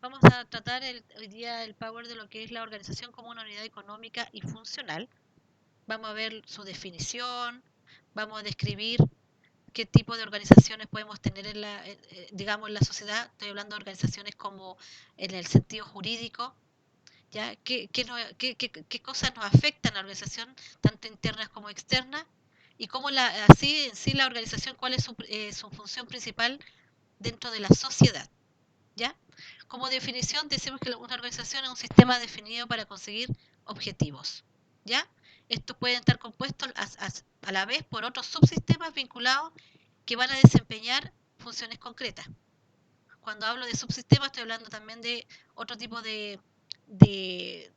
Vamos a tratar hoy día el power de lo que es la organización como una unidad económica y funcional. Vamos a ver su definición, vamos a describir qué tipo de organizaciones podemos tener en la, digamos, en la sociedad. Estoy hablando de organizaciones como en el sentido jurídico, ¿ya? ¿Qué cosas nos afectan a la organización, tanto internas como externas? Y cómo así en sí la organización, cuál es su función principal dentro de la sociedad, ¿ya? Como definición decimos que una organización es un sistema definido para conseguir objetivos, ¿ya? Estos pueden estar compuestos a la vez por otros subsistemas vinculados que van a desempeñar funciones concretas. Cuando hablo de subsistemas estoy hablando también de otro tipo de, de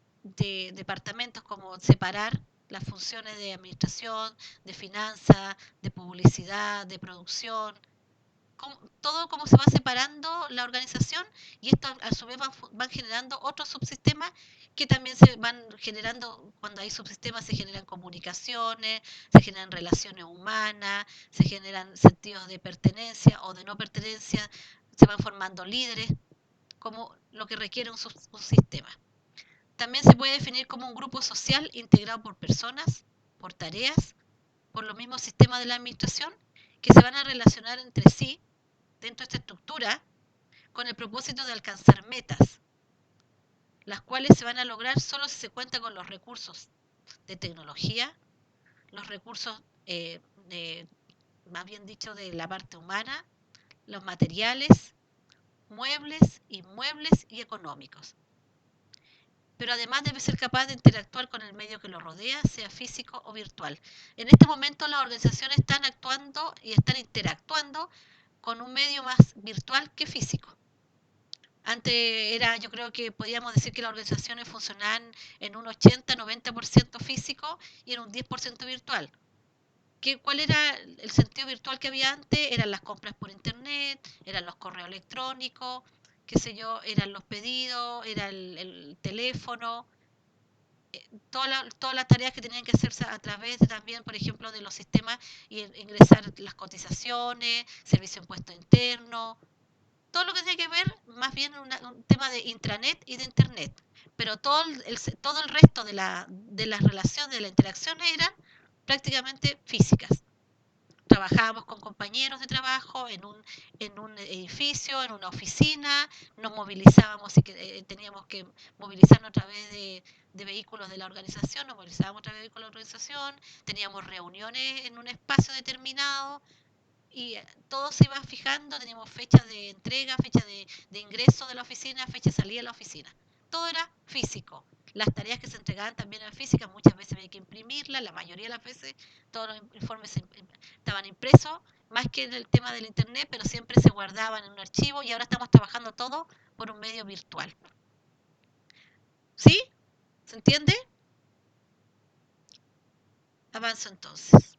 departamentos, como separar las funciones de administración, de finanzas, de publicidad, de producción, todo como se va separando la organización, y esto a su vez van generando otros subsistemas que también se van generando. Cuando hay subsistemas se generan comunicaciones, se generan relaciones humanas, se generan sentidos de pertenencia o de no pertenencia, se van formando líderes, como lo que requiere un sistema. También se puede definir como un grupo social integrado por personas, por tareas, por los mismos sistemas de la administración, que se van a relacionar entre sí dentro de esta estructura con el propósito de alcanzar metas, las cuales se van a lograr solo si se cuenta con los recursos de tecnología, los recursos, más bien dicho, de la parte humana, los materiales, muebles, inmuebles y económicos. Pero además debe ser capaz de interactuar con el medio que lo rodea, sea físico o virtual. En este momento las organizaciones están actuando y están interactuando con un medio más virtual que físico. Antes yo creo que podíamos decir que las organizaciones funcionaban en un 80-90% físico y en un 10% virtual. ¿Cuál era el sentido virtual que había antes? Eran las compras por internet, eran los correos electrónicos, qué sé yo, eran los pedidos, era el teléfono, todas las tareas que tenían que hacerse a través también, por ejemplo, de los sistemas, y ingresar las cotizaciones, servicio de impuesto interno, todo lo que tiene que ver más bien un tema de intranet y de internet. Pero todo el resto de las relaciones, de las interacciones, eran prácticamente físicas. Trabajábamos con compañeros de trabajo en un edificio, en una oficina, nos movilizábamos y teníamos que movilizarnos a través de vehículos de la organización, nos movilizábamos a través de vehículos de la organización, teníamos reuniones en un espacio determinado, y todo se iba fijando, teníamos fechas de entrega, fechas de ingreso de la oficina, fecha de salida de la oficina. Todo era físico. Las tareas que se entregaban también eran físicas, muchas veces había que imprimirlas, la mayoría de las veces todos los informes estaban impresos, más que en el tema del internet, pero siempre se guardaban en un archivo, y ahora estamos trabajando todo por un medio virtual. ¿Sí? ¿Se entiende? Avanzo entonces.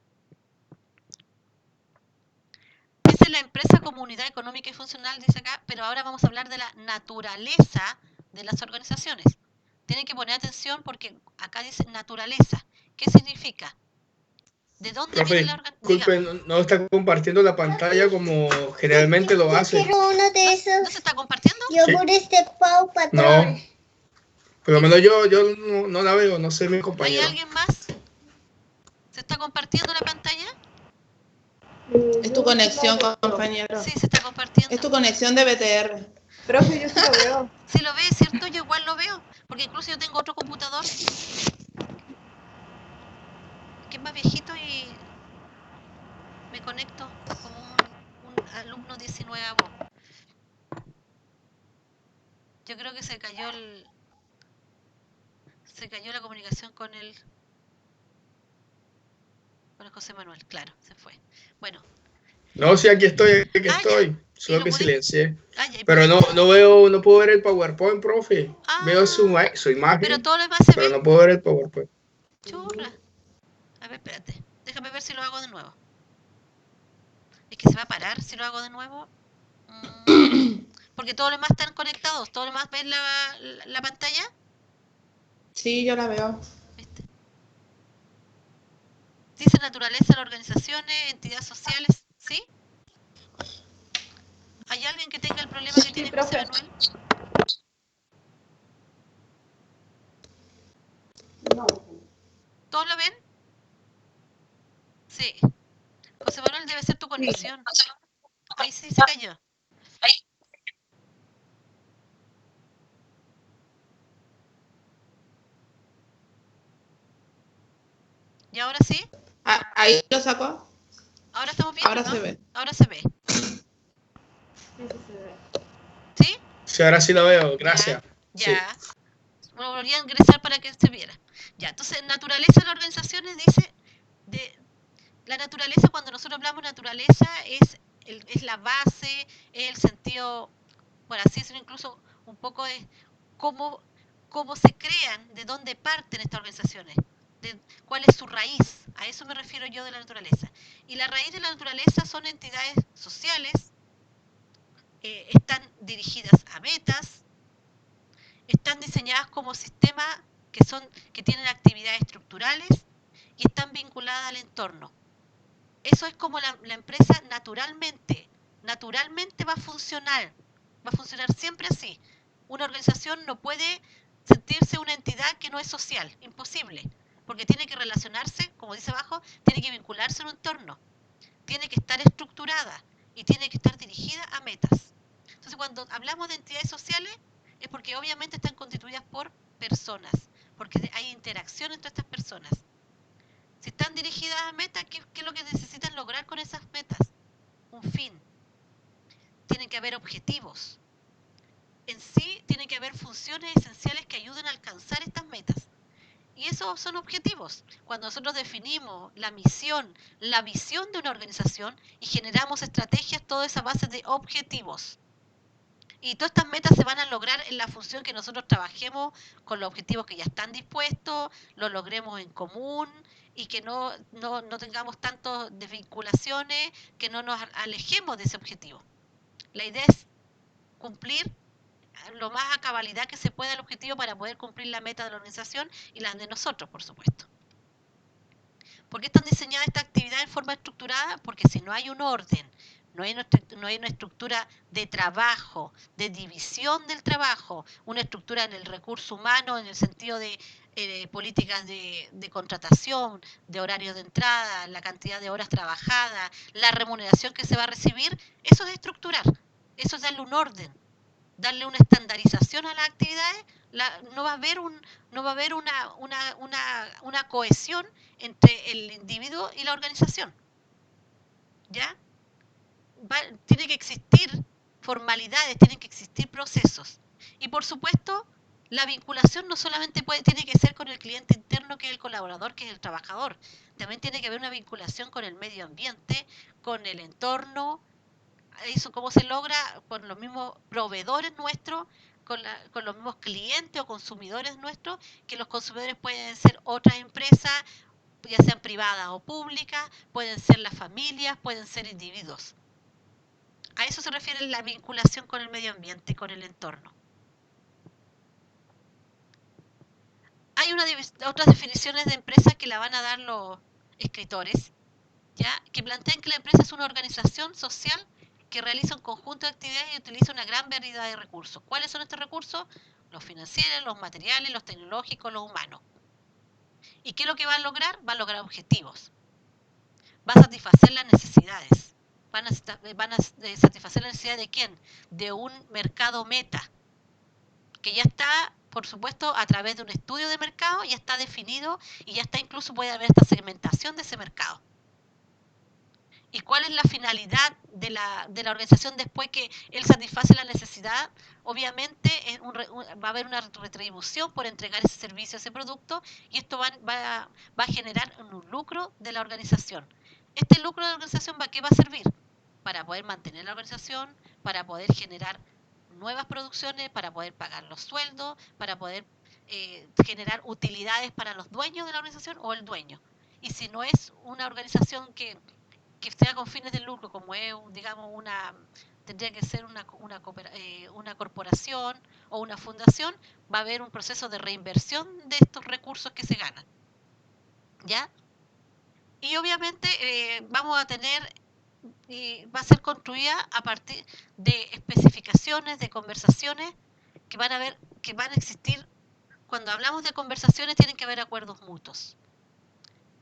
Esa es la empresa como unidad económica y funcional, dice acá, pero ahora vamos a hablar de la naturaleza de las organizaciones. Tienen que poner atención porque acá dice naturaleza. ¿Qué significa? ¿De dónde viene la Profe, organización? disculpe, no está compartiendo la pantalla como generalmente lo hace. Quiero uno de esos. ¿No se está compartiendo? Yogures de Pau Patrón. No, por lo menos yo no la veo, no sé mi ¿Hay compañero. alguien más? ¿Se está compartiendo la pantalla? Es tu conexión, compañero. Sí, se está compartiendo. Es tu conexión de BTR. Profe, yo sí lo veo. Sí lo ve, ¿cierto? Yo igual lo veo, porque incluso yo tengo otro computador que es más viejito y me conecto como un alumno 19avo. Yo creo que se cayó la comunicación con el José Manuel, claro, se fue. Bueno. No, sí, aquí estoy. Ya. Solo que silencié. Ya, Pero no puedo ver el PowerPoint, profe. Veo su imagen, pero todo lo demás se pero ve. no puedo ver el PowerPoint. Churra. A ver, espérate. Déjame ver si lo hago de nuevo. Es que se va a parar si lo hago de nuevo. Porque todos los demás están conectados. ¿Todos los demás ven la pantalla? Sí, yo la veo. ¿Viste? Dice naturaleza de las organizaciones, entidades sociales. ¿Sí? ¿Hay alguien que tenga el problema que tiene José Manuel? ¿Todos lo ven? Sí. José Manuel, debe ser tu conexión. Ahí sí se cayó. ¿Y ahora sí? Ahí lo sacó. ¿Ahora estamos bien? Ahora ¿no? se ve. Ahora se ve. ¿Sí? Sí, ahora sí lo veo, gracias. Ya. Bueno, volví a ingresar para que se viera. Ya, entonces, naturaleza de las organizaciones dice, la naturaleza, cuando nosotros hablamos de naturaleza, es la base, es el sentido, por así decirlo, incluso un poco es cómo se crean, de dónde parten estas organizaciones, cuál es su raíz. A eso me refiero yo de la naturaleza. Y la raíz de la naturaleza son entidades sociales, están dirigidas a metas, están diseñadas como sistemas que tienen actividades estructurales y están vinculadas al entorno. Eso es como la empresa naturalmente va a funcionar siempre así. Una organización no puede sentirse una entidad que no es social, imposible, porque tiene que relacionarse, como dice abajo, tiene que vincularse en un entorno, tiene que estar estructurada y tiene que estar dirigida a metas. Entonces, cuando hablamos de entidades sociales, es porque obviamente están constituidas por personas, porque hay interacción entre estas personas. Si están dirigidas a metas, ¿qué es lo que necesitan lograr con esas metas? Un fin. Tienen que haber objetivos. En sí, tiene que haber funciones esenciales que ayuden a alcanzar estas metas. Y esos son objetivos. Cuando nosotros definimos la misión, la visión de una organización y generamos estrategias, todo es a base de objetivos. Y todas estas metas se van a lograr en la función que nosotros trabajemos con los objetivos que ya están dispuestos, los logremos en común y que no tengamos tantas desvinculaciones, que no nos alejemos de ese objetivo. La idea es cumplir lo más a cabalidad que se pueda el objetivo para poder cumplir la meta de la organización y las de nosotros, por supuesto. ¿Por qué están diseñadas estas actividades en forma estructurada? Porque si no hay un orden, no hay una estructura de trabajo, de división del trabajo, una estructura en el recurso humano, en el sentido de políticas de contratación, de horarios de entrada, la cantidad de horas trabajadas, la remuneración que se va a recibir, eso es estructurar, eso es darle un orden, darle una estandarización a las actividades. No va a haber una cohesión entre el individuo y la organización. ¿Ya? Tiene que existir formalidades, tienen que existir procesos. Y por supuesto, la vinculación no solamente tiene que ser con el cliente interno, que es el colaborador, que es el trabajador. También tiene que haber una vinculación con el medio ambiente, con el entorno. Eso cómo se logra con los mismos proveedores nuestros, con los mismos clientes o consumidores nuestros, que los consumidores pueden ser otras empresas, ya sean privadas o públicas, pueden ser las familias, pueden ser individuos. A eso se refiere la vinculación con el medio ambiente y con el entorno. Hay otras definiciones de empresa que la van a dar los escritores, ¿ya? Que plantean que la empresa es una organización social que realiza un conjunto de actividades y utiliza una gran variedad de recursos. ¿Cuáles son estos recursos? Los financieros, los materiales, los tecnológicos, los humanos. ¿Y qué es lo que va a lograr? Va a lograr objetivos. Va a satisfacer las necesidades. Van a satisfacer la necesidad de quién? De un mercado meta, que ya está, por supuesto, a través de un estudio de mercado, ya está definido y ya está, incluso puede haber esta segmentación de ese mercado. ¿Y cuál es la finalidad de la organización después que él satisface la necesidad? Obviamente va a haber una retribución por entregar ese servicio, ese producto, y esto va a generar un lucro de la organización. Este lucro de la organización, ¿para qué va a servir? Para poder mantener la organización, para poder generar nuevas producciones, para poder pagar los sueldos, para poder generar utilidades para los dueños de la organización o el dueño. Y si no es una organización que sea con fines de lucro, como es, digamos, tendría que ser una corporación o una fundación, va a haber un proceso de reinversión de estos recursos que se ganan. ¿Ya? Y obviamente vamos a tener, va a ser construida a partir de especificaciones, de conversaciones que van a existir. Cuando hablamos de conversaciones tienen que haber acuerdos mutuos.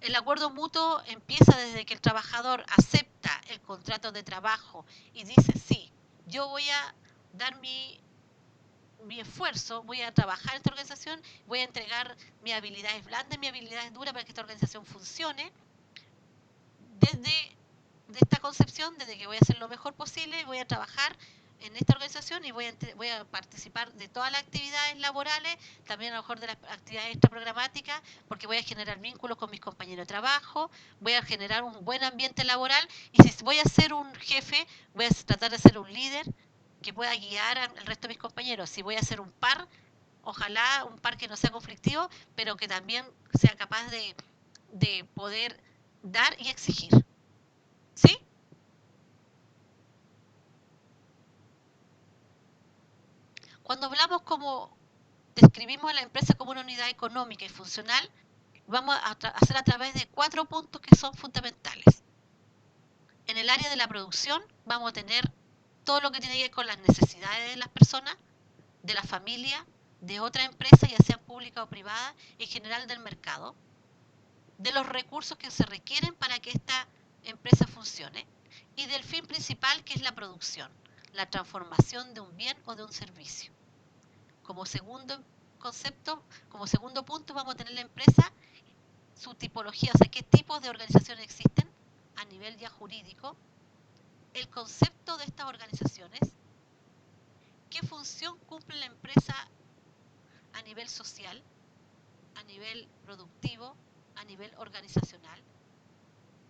El acuerdo mutuo empieza desde que el trabajador acepta el contrato de trabajo y dice, sí, yo voy a dar mi esfuerzo, voy a trabajar en esta organización, voy a entregar mis habilidades blandas, mis habilidades duras para que esta organización funcione. Desde esta concepción, desde que voy a hacer lo mejor posible, voy a trabajar en esta organización y voy a participar de todas las actividades laborales, también a lo mejor de las actividades extraprogramáticas, porque voy a generar vínculos con mis compañeros de trabajo, voy a generar un buen ambiente laboral, y si voy a ser un jefe, voy a tratar de ser un líder que pueda guiar al resto de mis compañeros. Si voy a ser un par, ojalá un par que no sea conflictivo, pero que también sea capaz de poder dar y exigir. ¿Sí? Cuando hablamos describimos a la empresa como una unidad económica y funcional, vamos a hacer a través de 4 puntos que son fundamentales. En el área de la producción vamos a tener todo lo que tiene que ver con las necesidades de las personas, de la familia, de otra empresa, ya sea pública o privada, en general del mercado, de los recursos que se requieren para que esta empresa funcione y del fin principal, que es la producción, la transformación de un bien o de un servicio. Como segundo concepto, como segundo punto, vamos a tener la empresa, su tipología, o sea, qué tipos de organizaciones existen a nivel ya jurídico, el concepto de estas organizaciones, qué función cumple la empresa a nivel social, a nivel productivo, a nivel organizacional,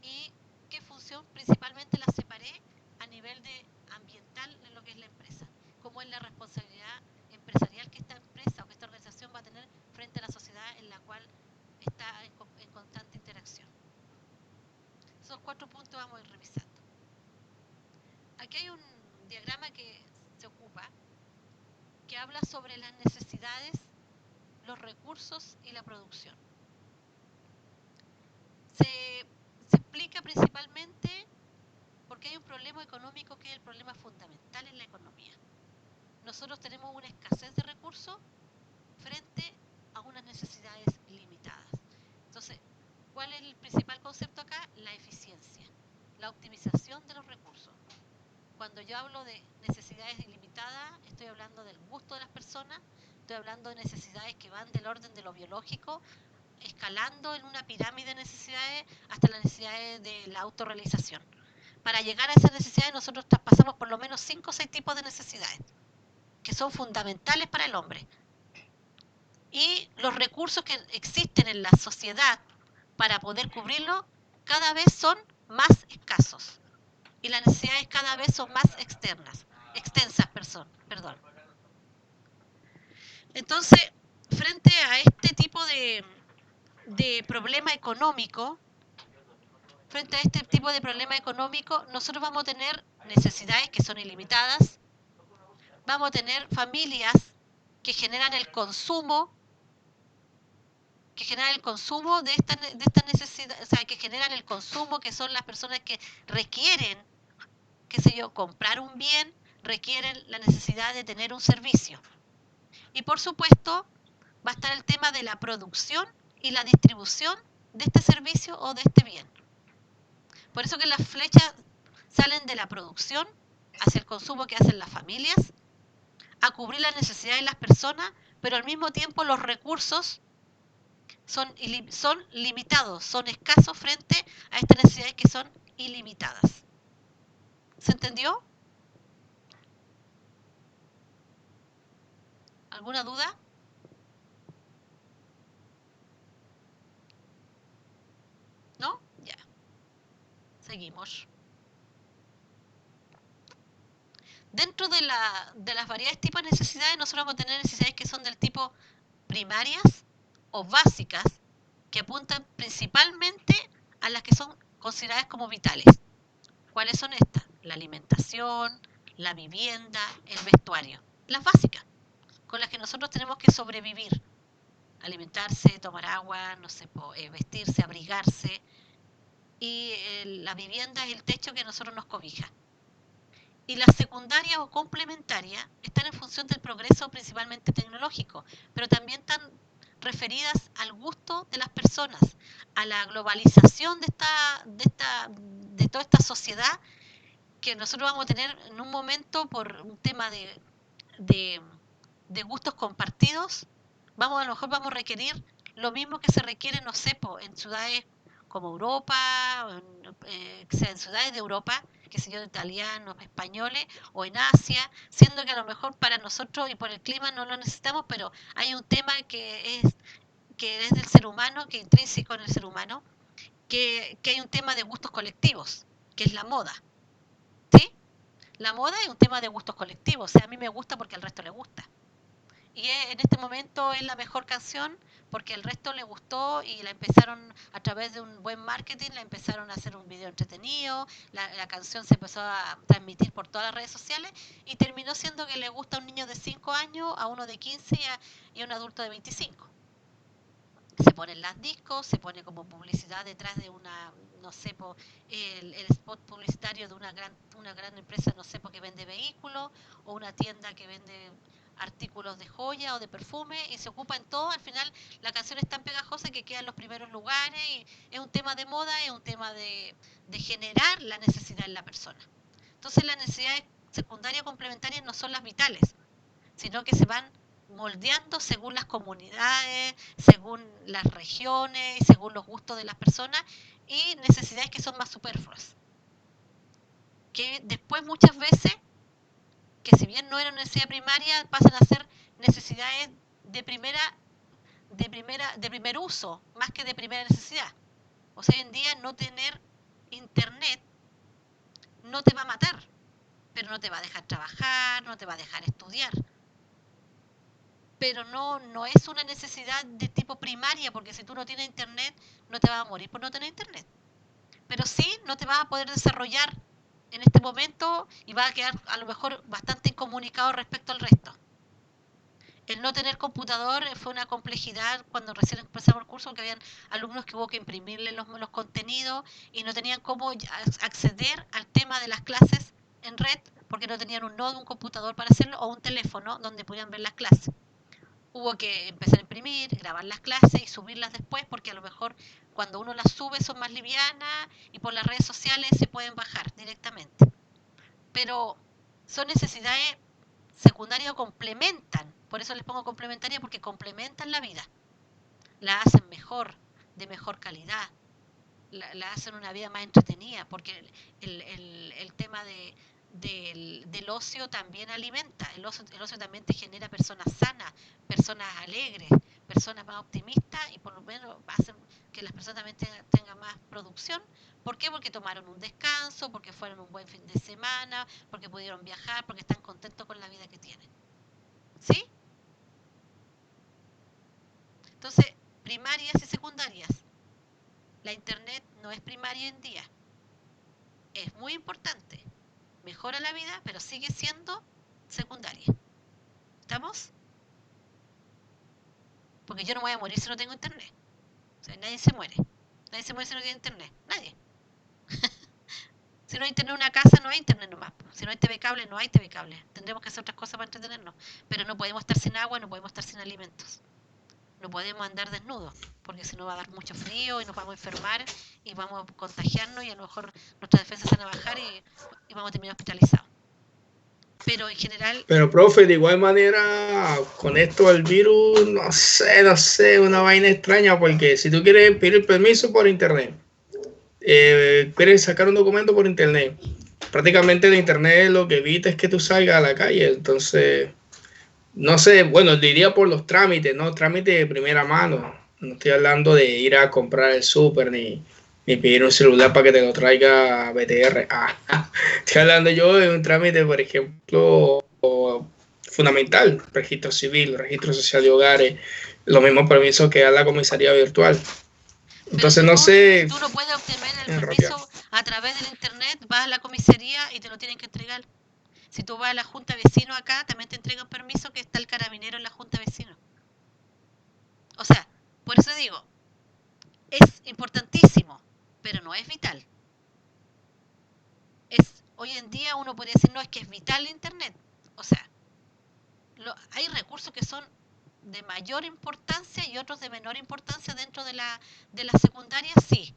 y qué función principalmente la separé a nivel de ambiental en lo que es la empresa, cómo es la responsabilidad empresarial que esta empresa o que esta organización va a tener frente a la sociedad en la cual está en constante interacción. Esos 4 puntos vamos a ir revisando. Aquí hay un diagrama que se ocupa, que habla sobre las necesidades, los recursos y la producción. Se explica principalmente porque hay un problema económico que es el problema fundamental en la economía. Nosotros tenemos una escasez de recursos frente a unas necesidades limitadas. Entonces, ¿cuál es el principal concepto acá? La eficiencia, la optimización de los recursos. Cuando yo hablo de necesidades ilimitadas, estoy hablando del gusto de las personas, estoy hablando de necesidades que van del orden de lo biológico, escalando en una pirámide de necesidades hasta las necesidades de la autorrealización. Para llegar a esas necesidades nosotros traspasamos por lo menos 5 o 6 tipos de necesidades que son fundamentales para el hombre. Y los recursos que existen en la sociedad para poder cubrirlo cada vez son más escasos. Y las necesidades cada vez son más extensas, perdón. Entonces, frente a este tipo de problema económico, nosotros vamos a tener necesidades que son ilimitadas, vamos a tener familias que generan el consumo, de estas necesidades, o sea, que generan el consumo, que son las personas que requieren, qué sé yo, comprar un bien, requieren la necesidad de tener un servicio. Y por supuesto, va a estar el tema de la producción y la distribución de este servicio o de este bien. Por eso que las flechas salen de la producción hacia el consumo que hacen las familias, a cubrir las necesidades de las personas, pero al mismo tiempo los recursos son limitados, son escasos frente a estas necesidades que son ilimitadas. ¿Se entendió? ¿Alguna duda? ¿No? Ya. Seguimos. Dentro de las variedades tipos de necesidades, nosotros vamos a tener necesidades que son del tipo primarias o básicas, que apuntan principalmente a las que son consideradas como vitales. ¿Cuáles son estas? La alimentación, la vivienda, el vestuario. Las básicas, con las que nosotros tenemos que sobrevivir. Alimentarse, tomar agua, no sé, vestirse, abrigarse. Y la vivienda es el techo que a nosotros nos cobija. Y las secundarias o complementarias están en función del progreso principalmente tecnológico, pero también están referidas al gusto de las personas, a la globalización de toda esta sociedad que nosotros vamos a tener en un momento por un tema de, de gustos compartidos. A lo mejor vamos a requerir lo mismo que se requiere, no sé, en ciudades como Europa, en ciudades de Europa, que sé yo, italianos, españoles, o en Asia, siendo que a lo mejor para nosotros y por el clima no lo necesitamos, pero hay un tema que es del ser humano, que es intrínseco en el ser humano, que hay un tema de gustos colectivos, que es la moda. ¿Sí? La moda es un tema de gustos colectivos, o sea, a mí me gusta porque al resto le gusta. Y en este momento es la mejor canción porque al resto le gustó y la empezaron a través de un buen marketing, la empezaron a hacer un video entretenido, la canción se empezó a transmitir por todas las redes sociales y terminó siendo que le gusta a un niño de 5 años, a uno de 15 y a un adulto de 25. Se ponen las discos, se pone como publicidad detrás de una, no sé, el spot publicitario de una gran empresa, no sé, que vende vehículos o una tienda que vende artículos de joya o de perfume y se ocupa en todo. Al final la canción es tan pegajosa que queda en los primeros lugares y es un tema de moda, es un tema de generar la necesidad en la persona. Entonces las necesidades secundarias o complementarias no son las vitales, sino que se van moldeando según las comunidades, según las regiones, según los gustos de las personas y necesidades que son más superfluas. Que después muchas veces, que si bien no eran necesidad primaria, pasan a ser necesidades de primer uso, más que de primera necesidad. O sea, hoy en día no tener internet no te va a matar, pero no te va a dejar trabajar, no te va a dejar estudiar. Pero no es una necesidad de tipo primaria, porque si tú no tienes internet, no te vas a morir por no tener internet. Pero sí, no te vas a poder desarrollar en este momento y vas a quedar a lo mejor bastante incomunicado respecto al resto. El no tener computador fue una complejidad cuando recién empezamos el curso, porque habían alumnos que hubo que imprimirle los contenidos y no tenían cómo acceder al tema de las clases en red, porque no tenían un nodo, un computador para hacerlo, o un teléfono donde pudieran ver las clases. Hubo que empezar a imprimir, grabar las clases y subirlas después, porque a lo mejor cuando uno las sube son más livianas y por las redes sociales se pueden bajar directamente. Pero son necesidades secundarias o complementan, por eso les pongo complementaria, porque complementan la vida. La hacen mejor, de mejor calidad, la hacen una vida más entretenida, porque el tema del ocio también alimenta, el ocio también te genera personas sanas, personas alegres, personas más optimistas y por lo menos hacen que las personas también tengan más producción. ¿Por qué? Porque tomaron un descanso, porque fueron un buen fin de semana, porque pudieron viajar, porque están contentos con la vida que tienen. ¿Sí? Entonces, primarias y secundarias. La internet no es primaria hoy en día. Es muy importante. Mejora la vida, pero sigue siendo secundaria. ¿Estamos? Porque yo no voy a morir si no tengo internet. O sea, nadie se muere. Nadie se muere si no tiene internet. Nadie. Si no hay internet en una casa, no hay internet nomás. Si no hay TV cable, no hay TV cable. Tendremos que hacer otras cosas para entretenernos. Pero no podemos estar sin agua, no podemos estar sin alimentos. No podemos andar desnudos, porque si no va a dar mucho frío y nos vamos a enfermar y vamos a contagiarnos y a lo mejor nuestras defensas se van a bajar y vamos a terminar hospitalizados. Pero en general... Pero, profe, de igual manera, con esto del virus, no sé, una vaina extraña, porque si tú quieres pedir permiso por internet, quieres sacar un documento por internet, prácticamente el internet lo que evita es que tú salgas a la calle. Entonces, no sé, bueno, diría por los trámites, ¿no? Trámites de primera mano. No estoy hablando de ir a comprar el súper ni pedir un celular para que te lo traiga BTR. Estoy hablando yo de un trámite, por ejemplo, fundamental, registro civil, registro social de hogares, los mismos permisos que da la comisaría virtual. Entonces, no sé. Tú no puedes obtener el permiso a través del internet, vas a la comisaría y te lo tienen que entregar. Si tú vas a la junta vecino acá, también te entregan permiso que está el carabinero en la junta vecino. O sea, por eso digo, es importantísimo, pero no es vital. Hoy en día uno podría decir, no, es que es vital el internet. O sea, hay recursos que son de mayor importancia y otros de menor importancia dentro de la secundaria, sí.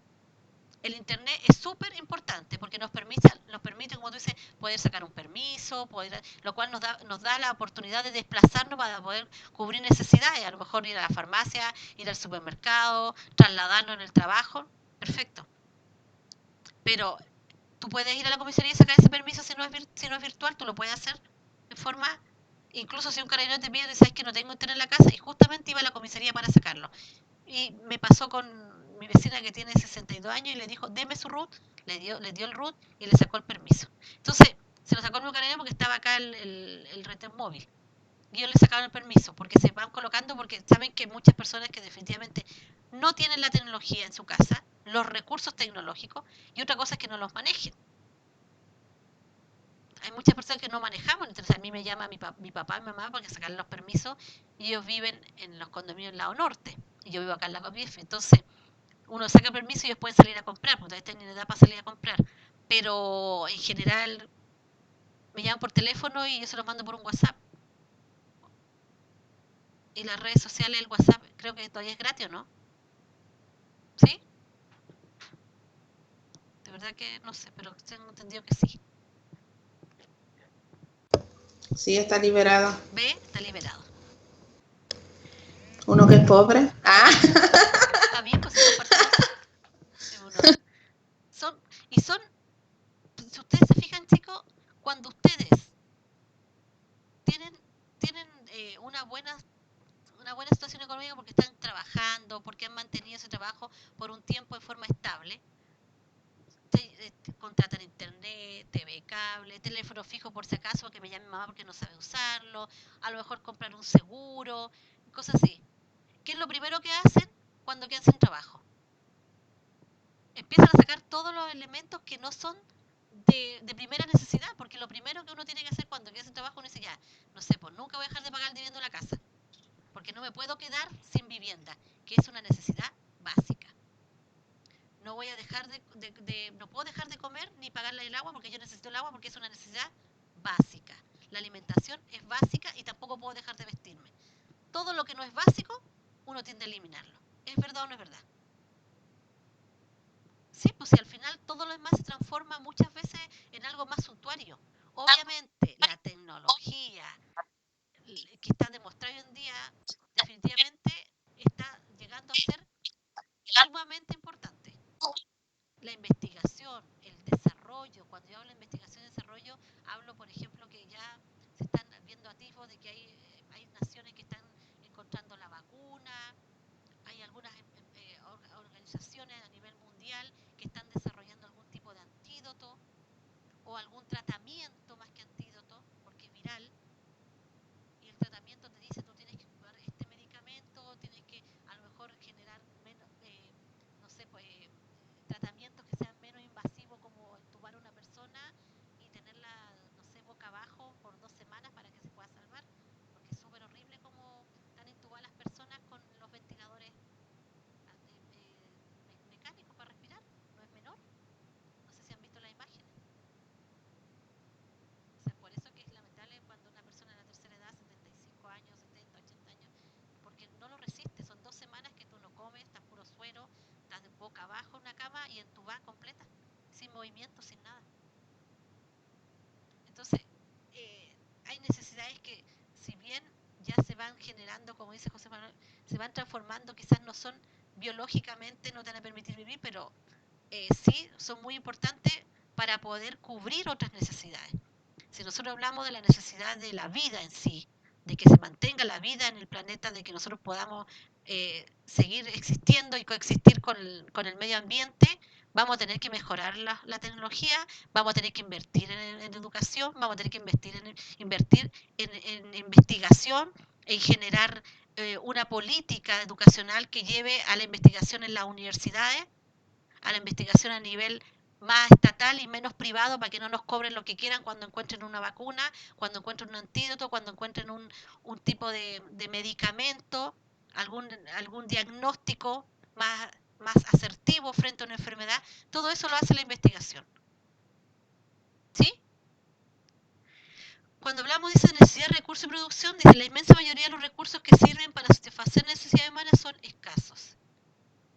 El internet es súper importante porque nos permite, como tú dices, poder sacar un permiso, lo cual nos da la oportunidad de desplazarnos para poder cubrir necesidades, a lo mejor ir a la farmacia, ir al supermercado, trasladarnos en el trabajo, perfecto. Pero tú puedes ir a la comisaría y sacar ese permiso si no es virtual, tú lo puedes hacer de forma, incluso si un carabinero te pide, sabes que no tengo internet en la casa, y justamente iba a la comisaría para sacarlo. Y me pasó con mi vecina que tiene 62 años y le dijo, deme su root, le dio el root y le sacó el permiso. Entonces, se lo sacó el carabinero porque estaba acá el retén móvil. Y ellos le sacaron el permiso porque se van colocando, porque saben que muchas personas que definitivamente no tienen la tecnología en su casa, los recursos tecnológicos, y otra cosa es que no los manejen. Hay muchas personas que no manejamos, entonces a mí me llama mi papá y mi mamá para que sacarle los permisos, y ellos viven en los condominios del lado norte, y yo vivo acá en la Copief. Entonces uno saca el permiso y ellos pueden salir a comprar, porque todavía están en edad para salir a comprar, pero en general me llaman por teléfono y yo se los mando por un WhatsApp. Y las redes sociales, el WhatsApp, creo que todavía es gratis, ¿o no? ¿Sí? De verdad que no sé, pero tengo entendido que sí. Sí, está liberada. ¿Ve? Está liberado. Uno que es pobre. Ah, Está bien, pues si compartimos. Son, y son, si ustedes se fijan, chicos, cuando ustedes tienen una buena situación económica porque están trabajando, porque han mantenido ese trabajo por un tiempo de forma estable, contratan internet, TV cable, teléfono fijo por si acaso, que me llame mi mamá porque no sabe usarlo, a lo mejor comprar un seguro, cosas así. ¿Qué es lo primero que hacen cuando quedan sin trabajo? Empiezan a sacar todos los elementos que no son de primera necesidad, porque lo primero que uno tiene que hacer cuando queda sin trabajo, uno dice, ya, no sé, pues nunca voy a dejar de pagar el dividendo de la casa, porque no me puedo quedar sin vivienda, que es una necesidad básica. No voy a dejar no puedo dejar de comer ni pagarle el agua porque yo necesito el agua porque es una necesidad básica. La alimentación es básica y tampoco puedo dejar de vestirme. Todo lo que no es básico, uno tiende a eliminarlo. ¿Es verdad o no es verdad? Sí, pues si al final todo lo demás se transforma muchas veces en algo más suntuario. Obviamente, la tecnología que está demostrada hoy en día definitivamente está llegando a ser sumamente importante. La investigación, el desarrollo, cuando yo hablo de investigación y desarrollo, hablo, por ejemplo, que ya se están viendo atisbos de que hay naciones que están encontrando la vacuna, hay algunas organizaciones a nivel mundial que están desarrollando algún tipo de antídoto o algún tratamiento más que antídoto, porque es viral, y el tratamiento te dice tú tienes que ocupar este medicamento, tienes que a lo mejor generar menos, no sé, pues tratamientos que sean menos invasivos, como entubar a una persona y tenerla, no sé, boca abajo por 2 semanas para que se pueda salvar, porque es súper horrible como están intubadas las personas con los ventiladores mecánicos para respirar, no es menor. No sé si han visto las imágenes. O sea, por eso que es lamentable cuando una persona de la tercera edad, 75 años, 70, 80 años, porque no lo resiste. Son 2 semanas que tú no comes, estás puro suero, estás de boca abajo en una cama y entubada completa, sin movimiento, sin nada. Entonces, hay necesidades que, si bien ya se van generando, como dice José Manuel, se van transformando, quizás no son biológicamente, no te van a permitir vivir, pero sí son muy importantes para poder cubrir otras necesidades. Si nosotros hablamos de la necesidad de la vida en sí, de que se mantenga la vida en el planeta, de que nosotros podamos seguir existiendo y coexistir con el medio ambiente, vamos a tener que mejorar la tecnología, vamos a tener que invertir en educación, vamos a tener que invertir en investigación, en generar una política educacional que lleve a la investigación en las universidades, a la investigación a nivel más estatal y menos privado, para que no nos cobren lo que quieran cuando encuentren una vacuna, cuando encuentren un antídoto, cuando encuentren un tipo de medicamento, algún diagnóstico más asertivo frente a una enfermedad. Todo eso lo hace la investigación. ¿Sí? Cuando hablamos de necesidad, recurso y producción, dice la inmensa mayoría de los recursos que sirven para satisfacer necesidades humanas son escasos.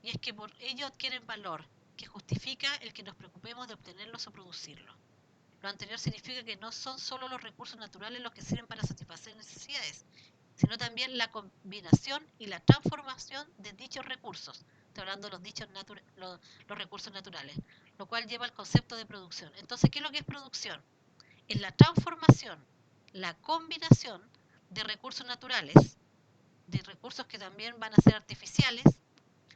Y es que por ello adquieren valor, que justifica el que nos preocupemos de obtenerlos o producirlos. Lo anterior significa que no son solo los recursos naturales los que sirven para satisfacer necesidades, sino también la combinación y la transformación de dichos recursos. Estoy hablando de los recursos naturales, lo cual lleva al concepto de producción. Entonces, ¿qué es lo que es producción? Es la transformación, la combinación de recursos naturales, de recursos que también van a ser artificiales,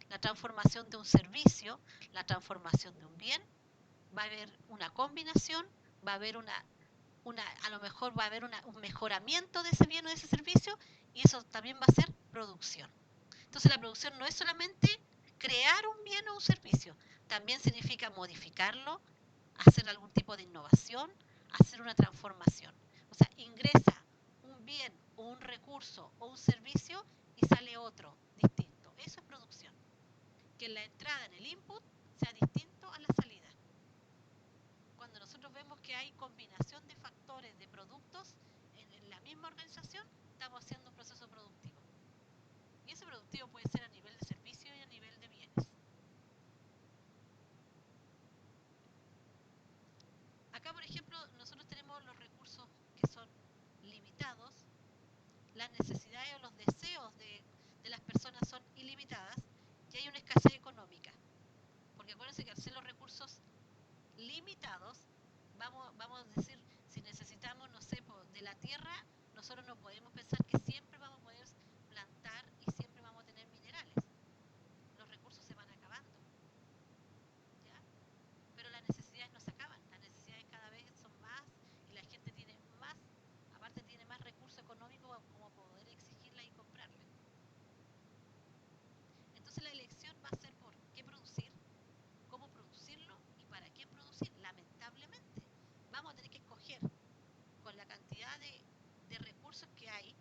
la transformación de un servicio, la transformación de un bien. Va a haber una combinación, va a haber a lo mejor va a haber un mejoramiento de ese bien o de ese servicio, y eso también va a ser producción. Entonces la producción no es solamente crear un bien o un servicio, también significa modificarlo, hacer algún tipo de innovación, hacer una transformación. O sea, ingresa un bien o un recurso o un servicio y sale otro distinto. Eso es producción. Que la entrada en el input sea distinto a la salida. Cuando nosotros vemos que hay combinación de factores, de productos en la misma organización, estamos haciendo un proceso productivo. Y ese productivo puede ser a nivel de servicio y a nivel de bienes. Acá, por ejemplo, nosotros tenemos los recursos que son limitados, las necesidades o los deseos de las personas son ilimitadas, y hay una escasez económica. Porque acuérdense que al ser los recursos limitados, vamos a decir, si necesitamos, no sé, de la tierra, nosotros no podemos pensar que siempre vamos a poder plantar y siempre vamos a tener minerales. Los recursos se van acabando, ¿ya? Pero las necesidades no se acaban, las necesidades cada vez son más y la gente tiene más, aparte tiene más recursos económicos como poder exigirla y comprarla. Entonces la elección va a ser por qué producir, cómo producirlo y para qué producir. Lamentablemente, vamos a tener que escoger con la cantidad de recursos que hay,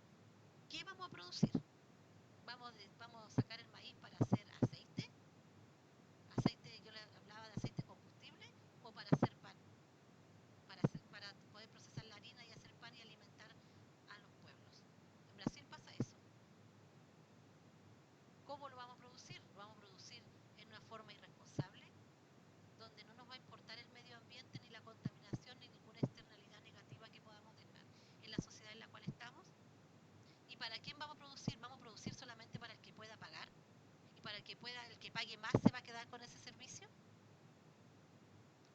¿qué vamos a producir? Vamos a sacar el maíz para hacer aceite, yo le hablaba de aceite combustible, o para hacer pan, para poder procesar la harina y hacer pan y alimentar a los pueblos. En Brasil pasa eso. ¿Cómo lo vamos a producir? Lo vamos a producir en una forma irresponsable, donde no nos va a importar el medio ambiente, ni la contaminación, ni ninguna externalidad negativa que podamos dejar en la sociedad en la cual estamos. ¿Y para quién vamos a producir? ¿Vamos a producir solamente para el que pueda pagar? ¿Y para el que pague más se va a quedar con ese servicio?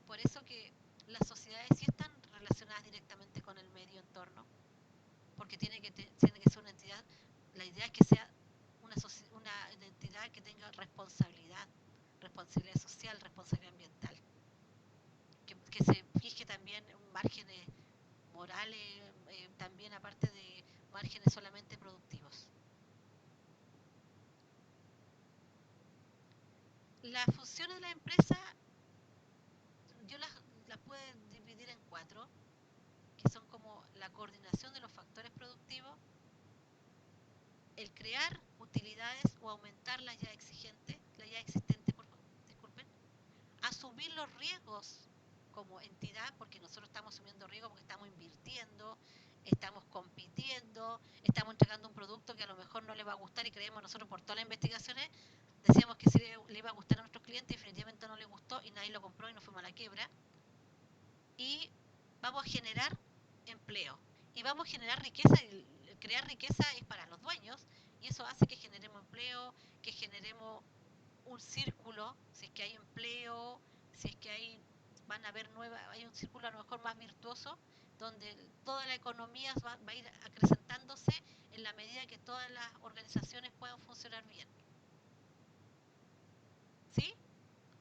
Por eso que las sociedades sí están relacionadas directamente con el medio entorno, porque tiene que ser una entidad, la idea es que sea una entidad que tenga responsabilidad social, responsabilidad ambiental, que se fije también márgenes morales, también aparte de márgenes solamente productivos. Las funciones de la empresa, yo las puedo dividir en 4, que son como la coordinación de los factores productivos, el crear utilidades o aumentar las ya existentes, disculpen, asumir los riesgos como entidad, porque nosotros estamos asumiendo riesgos porque estamos invirtiendo, estamos compitiendo, estamos entregando un producto que a lo mejor no le va a gustar, y creemos nosotros por todas las investigaciones, decíamos que sí le iba a gustar a nuestros clientes y definitivamente no le gustó y nadie lo compró y nos fuimos a la quiebra. Y vamos a generar empleo y vamos a generar riqueza. Y crear riqueza es para los dueños, y eso hace que generemos empleo, que generemos un círculo. Si es que hay empleo, si es que van a haber hay un círculo a lo mejor más virtuoso, donde toda la economía va a ir acrecentándose en la medida que todas las organizaciones puedan funcionar bien. ¿Sí?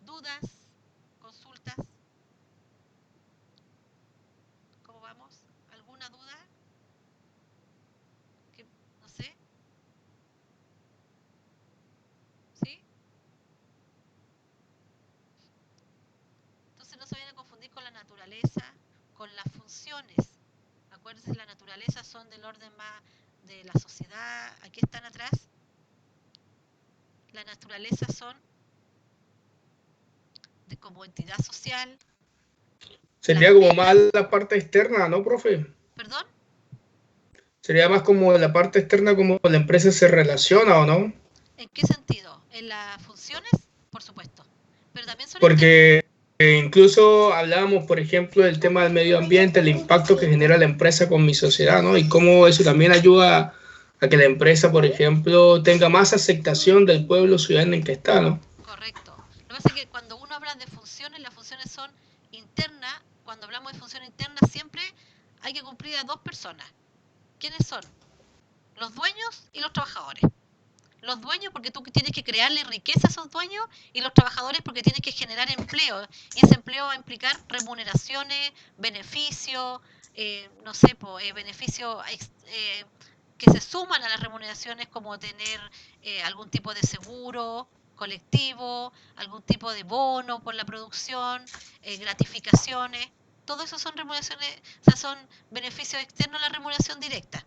¿Dudas? ¿Consultas? ¿Cómo vamos? ¿Alguna duda? ¿Que no sé? ¿Sí? Entonces no se vayan a confundir con la naturaleza, con las funciones. Acuérdense, la naturaleza son del orden más de la sociedad. Aquí están atrás. La naturaleza son como entidad social. Sería como más la parte externa, ¿no, profe? ¿Perdón? Sería más como la parte externa, como la empresa se relaciona o no. ¿En qué sentido? En las funciones, por supuesto, pero también son internas. Porque incluso hablábamos, por ejemplo, del tema del medio ambiente, el impacto que genera la empresa con mi sociedad, ¿no? Y cómo eso también ayuda a que la empresa, por ejemplo, tenga más aceptación del pueblo ciudadano en que está, ¿no? Correcto. Lo que pasa es que cuando uno habla de funciones, las funciones son internas. Cuando hablamos de función interna, siempre hay que cumplir a dos personas. ¿Quiénes son? Los dueños y los trabajadores. Los dueños porque tú tienes que crearle riqueza a esos dueños, y los trabajadores porque tienes que generar empleo, y ese empleo va a implicar remuneraciones, beneficios, no sé, beneficios que se suman a las remuneraciones, como tener algún tipo de seguro colectivo, algún tipo de bono por la producción, gratificaciones. Todo eso son remuneraciones, o sea, son beneficios externos a la remuneración directa.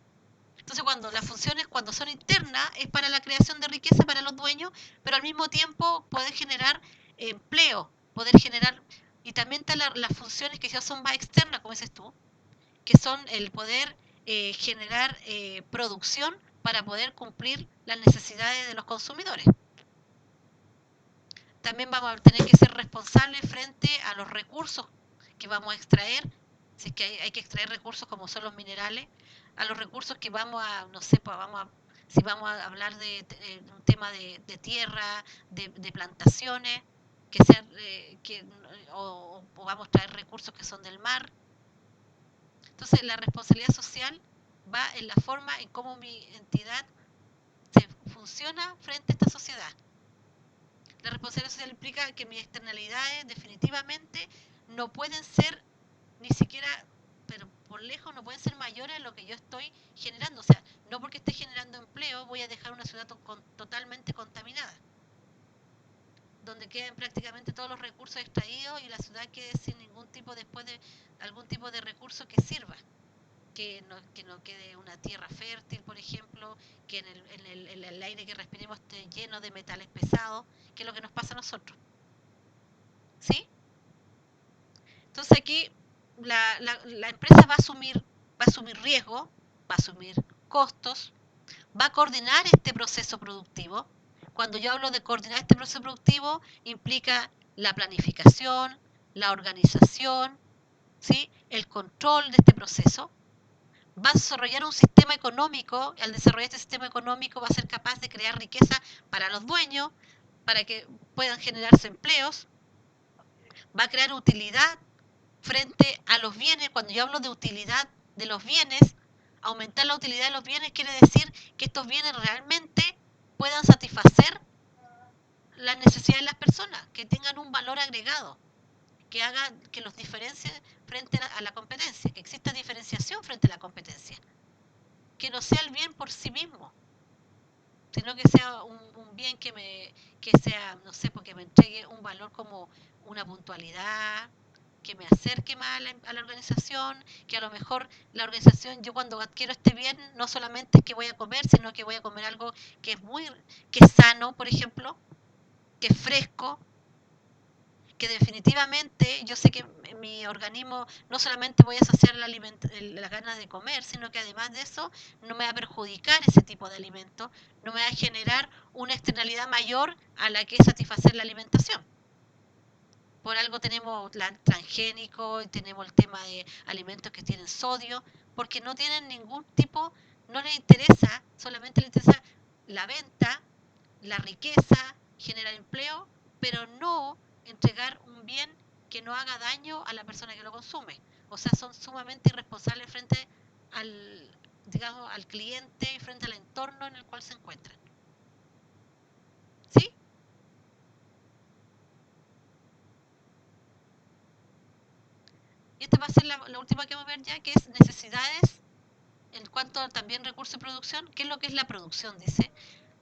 Entonces, cuando las funciones, cuando son internas, es para la creación de riqueza para los dueños, pero al mismo tiempo poder generar empleo, poder generar, y también están las funciones que ya son más externas, como dices tú, que son el poder generar producción para poder cumplir las necesidades de los consumidores. También vamos a tener que ser responsables frente a los recursos que vamos a extraer, si es que hay que extraer recursos como son los minerales, a los recursos que vamos a, no sé, pues si vamos a hablar de un tema de tierra, de plantaciones, que sean, o vamos a traer recursos que son del mar. Entonces, la responsabilidad social va en la forma en cómo mi entidad se funciona frente a esta sociedad. La responsabilidad social implica que mis externalidades definitivamente no pueden ser ni siquiera, pero por lejos no pueden ser mayores a lo que yo estoy generando. O sea, no porque esté generando empleo voy a dejar una ciudad totalmente contaminada, donde queden prácticamente todos los recursos extraídos y la ciudad quede sin ningún tipo, después de algún tipo de recurso que sirva. Que no quede una tierra fértil, por ejemplo, que en el aire que respiremos esté lleno de metales pesados, que es lo que nos pasa a nosotros. ¿Sí? Entonces aquí la empresa va a asumir riesgo, va a asumir costos, va a coordinar este proceso productivo. Cuando yo hablo de coordinar este proceso productivo, implica la planificación, la organización, ¿sí? El control de este proceso. Va a desarrollar un sistema económico, y al desarrollar este sistema económico va a ser capaz de crear riqueza para los dueños, para que puedan generarse empleos, va a crear utilidad frente a los bienes. Cuando yo hablo de utilidad de los bienes, aumentar la utilidad de los bienes quiere decir que estos bienes realmente puedan satisfacer las necesidades de las personas, que tengan un valor agregado, que haga que los diferencie frente a la competencia, que exista diferenciación frente a la competencia, que no sea el bien por sí mismo, sino que sea un bien que sea, no sé, porque me entregue un valor como una puntualidad, que me acerque más a la organización, que a lo mejor la organización, yo cuando adquiero este bien, no solamente es que voy a comer, sino que voy a comer algo que es sano, por ejemplo, que es fresco, que definitivamente yo sé que en mi organismo no solamente voy a saciar las ganas de comer, sino que además de eso no me va a perjudicar ese tipo de alimento, no me va a generar una externalidad mayor a la que es satisfacer la alimentación. Por algo tenemos transgénicos, tenemos el tema de alimentos que tienen sodio, porque no tienen ningún tipo, no les interesa, solamente les interesa la venta, la riqueza, generar empleo, pero no entregar un bien que no haga daño a la persona que lo consume. O sea, son sumamente irresponsables frente al, digamos, al cliente y frente al entorno en el cual se encuentran. ¿Sí? Y esta va a ser la última que vamos a ver ya, que es necesidades en cuanto a también recursos y producción. ¿Qué es lo que es la producción? Dice,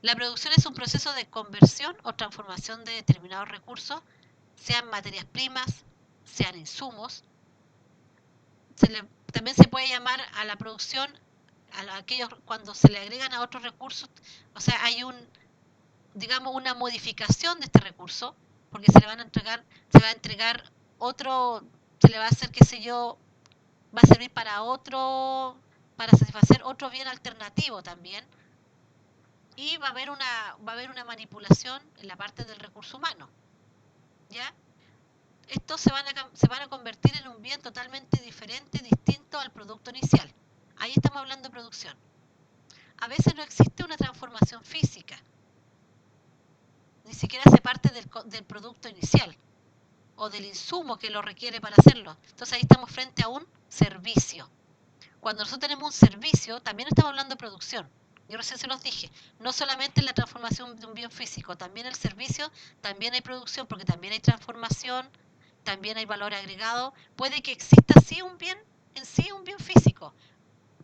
la producción es un proceso de conversión o transformación de determinados recursos, sean materias primas, sean insumos. También se puede llamar a la producción a aquellos cuando se le agregan a otros recursos, o sea, hay digamos, una modificación de este recurso, porque se va a entregar otro, se le va a hacer, qué sé yo, va a servir para para satisfacer otro bien alternativo también, y va a haber una manipulación en la parte del recurso humano, ¿ya? Estos se van a convertir en un bien totalmente diferente, distinto al producto inicial. Ahí estamos hablando de producción. A veces no existe una transformación física, ni siquiera se parte del producto inicial o del insumo que lo requiere para hacerlo. Entonces ahí estamos frente a un servicio. Cuando nosotros tenemos un servicio, también estamos hablando de producción. Yo recién se los dije, no solamente la transformación de un bien físico, también el servicio, también hay producción, porque también hay transformación, también hay valor agregado. Puede que exista sí un bien en sí, un bien físico.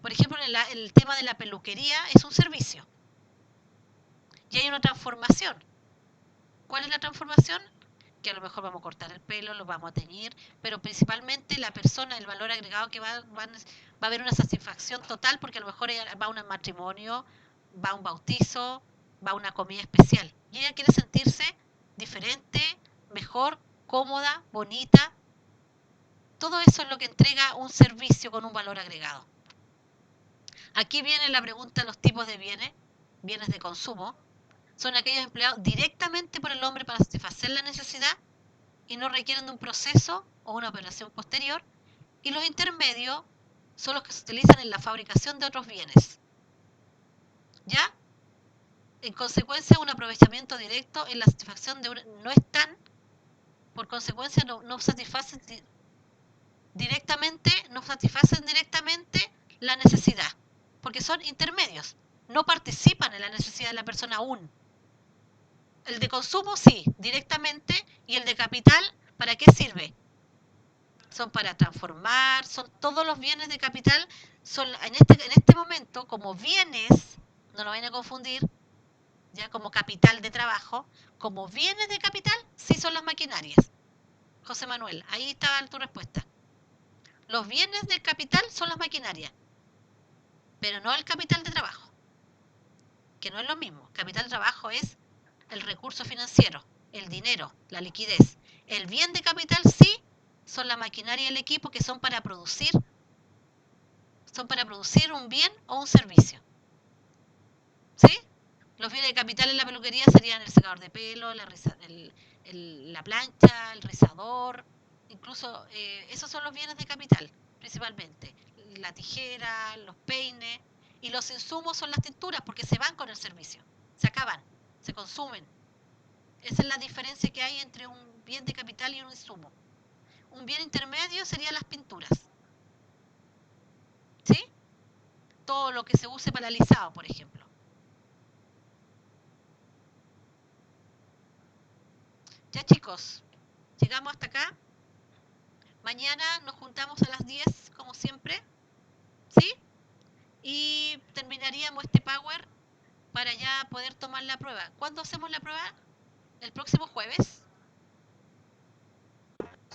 Por ejemplo, el tema de la peluquería es un servicio. Y hay una transformación. ¿Cuál es la transformación? Que a lo mejor vamos a cortar el pelo, lo vamos a teñir, pero principalmente la persona, el valor agregado que va a haber una satisfacción total, porque a lo mejor ella va a un matrimonio, va a un bautizo, va a una comida especial. Y ella quiere sentirse diferente, mejor, cómoda, bonita. Todo eso es lo que entrega un servicio con un valor agregado. Aquí viene la pregunta de los tipos de bienes de consumo. Son aquellos empleados directamente por el hombre para satisfacer la necesidad y no requieren de un proceso o una operación posterior. Y los intermedios son los que se utilizan en la fabricación de otros bienes. ¿Ya? En consecuencia, un aprovechamiento directo en la satisfacción de no están, por consecuencia, no satisfacen directamente la necesidad, porque son intermedios, no participan en la necesidad de la persona aún. El de consumo sí, directamente, y el de capital, ¿para qué sirve? Son para transformar, son todos los bienes de capital, son en este momento como bienes, no lo vayan a confundir, ya como capital de trabajo, como bienes de capital, sí son las maquinarias. José Manuel, ahí está tu respuesta. Los bienes del capital son las maquinarias, pero no el capital de trabajo, que no es lo mismo. Capital de trabajo es el recurso financiero, el dinero, la liquidez. El bien de capital sí son la maquinaria y el equipo que son para producir un bien o un servicio. ¿Sí? Los bienes de capital en la peluquería serían el secador de pelo, la plancha, el rizador, incluso esos son los bienes de capital, principalmente. La tijera, los peines, y los insumos son las tinturas porque se van con el servicio, se acaban, se consumen. Esa es la diferencia que hay entre un bien de capital y un insumo. Un bien intermedio serían las pinturas. ¿Sí? Todo lo que se use para alisado, por ejemplo. Ya chicos, llegamos hasta acá. Mañana nos juntamos a las 10, como siempre. ¿Sí? Y terminaríamos este Power para ya poder tomar la prueba. ¿Cuándo hacemos la prueba? ¿El próximo jueves?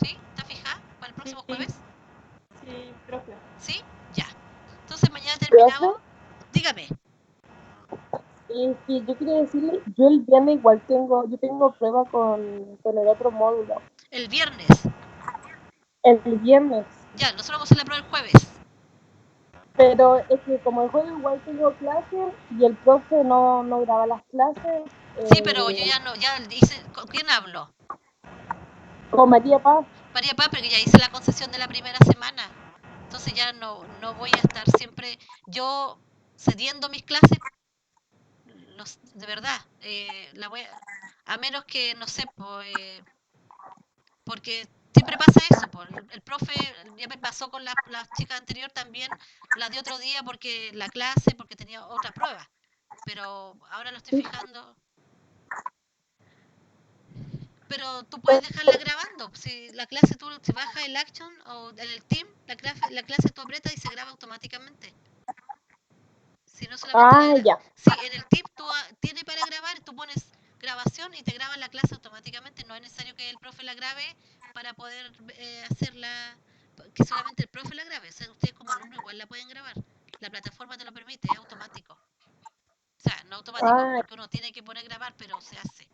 ¿Sí? ¿Está fija? ¿Para el próximo jueves? Sí, profe. ¿Sí? Ya. Entonces mañana terminamos. Dígame. Sí, yo quería decirle, yo el viernes igual yo tengo prueba con el otro módulo. El viernes. El viernes. Ya, nosotros vamos a hacer la prueba el jueves. Pero es que como el jueves igual tengo clases y el profe no graba las clases. Sí, pero yo ya hice. ¿Con quién hablo? Con María Paz. María Paz, porque ya hice la concesión de la primera semana. Entonces ya no voy a estar siempre yo cediendo mis clases. De verdad, a menos que, no sé, porque siempre pasa eso. El profe ya me pasó con la chica anterior también, la de otro día porque la clase, porque tenía otra prueba. Pero ahora lo estoy fijando. Pero tú puedes dejarla grabando. Si la clase tú se baja el Action o en el Team, la clase tú apretas y se graba automáticamente. Si no solamente Ya. si en el Team tú tiene para grabar, tú pones grabación y te graba la clase automáticamente. No es necesario que el profe la grabe para poder hacerla, que solamente el profe la grabe. O sea, ustedes como alumnos igual la pueden grabar. La plataforma te lo permite, es automático. O sea, no automático, porque uno tiene que poner grabar, pero se hace.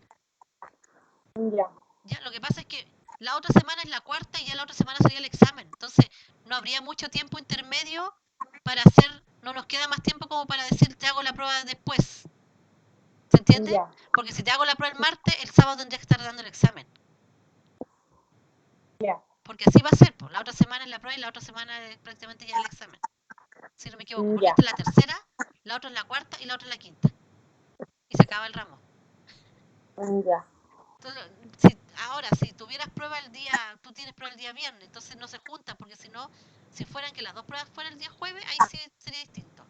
Ya. Ya, lo que pasa es que la otra semana es la cuarta y ya la otra semana sería el examen. Entonces, no habría mucho tiempo intermedio para hacer No nos queda más tiempo como para decir te hago la prueba después. ¿Se entiende? Ya. Porque si te hago la prueba el martes, el sábado tendrías que estar dando el examen. Ya. Porque así va a ser, pues. La otra semana es la prueba y la otra semana es prácticamente ya el examen. Si no me equivoco, porque Ya. esta es la tercera, la otra es la cuarta y la otra es la quinta. Y se acaba el ramo. Ya. Entonces, ahora, si tuvieras prueba el día, tú tienes prueba el día viernes, entonces no se juntan, porque si no, si fueran que las dos pruebas fueran el día jueves, ahí sí sería distinto.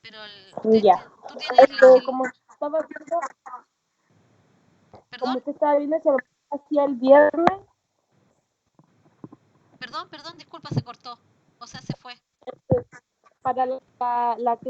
Pero Ya. tú tienes Como estaba viendo, ¿Perdón? como usted estaba viendo, se lo hacía el viernes, Perdón, disculpa, se cortó. O sea, se fue. para la